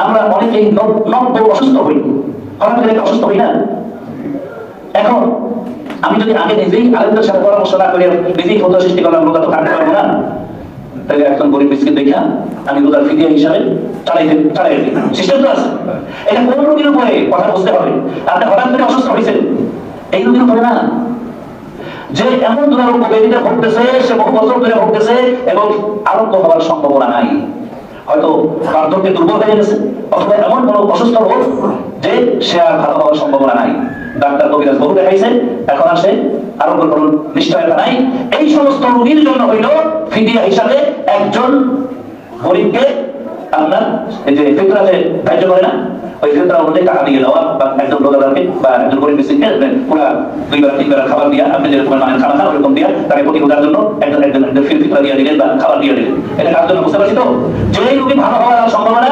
আমরা অনেকেই নব্য অসুস্থ হই, হঠাৎ করে অসুস্থ হই না। এখন আমি যদি আগে নিজেই আরেকদের সাথে পরামর্শ না করে নিজেই ক্ষত সৃষ্টি করলাম, রোজা তো থাকতে পারবো না, তাহলে একজন গরিব মিসকিন দেখা আমি রোজার ফিদিয়া হিসাবে চালাই দিই। সিস্টেম তো আছে। এটা কোন রোগীর উপরে কথা বুঝতে হবে। আপনি হঠাৎ করে অসুস্থ হয়েছেন, এই রোগীর উপরে না, যে এমন দুরারোগ্য ব্যাধিতে ভুগতেছে, সে বহু বছর ধরে ভুগতেছে এবং আরোগ্য হওয়ার সম্ভাবনা নাই, হয়তো বার্ধক্যে দুর্বল হয়ে গেছে, অথবা এমন কোনো অসুস্থ রোগ যে সে আর ভালো হওয়ার সম্ভাবনা নাই। ডাক্তার কবিরাজ বহু দেখাইছে, এখন আসে আরোগ্যের কোনো নিশ্চয়তা নাই। এই সমস্ত রোগীর জন্য হইল ফিদিয়া হিসাবে একজন গরিবকে আপনার এই যে ফিতরা যে ধার্য করে না, ওই ফিতরা অনুযায়ী টাকা দিয়ে দেওয়া, বা একজন রোজাদারকে বা একজন গরিব মিসকিনকে পুরা 2 বেলা 3 বেলা খাবার দিয়া, আপনি যেরকম মানের খানা খান ওরকম দিয়া তাকে প্রতি রোজার জন্য একজন ফিতরা দিয়ে দিলেন বা খাবার দিয়ে দিলেন। এটা কার জন্য বুঝতে পারছি তো? যে রোগী ভালো হওয়ার সম্ভাবনা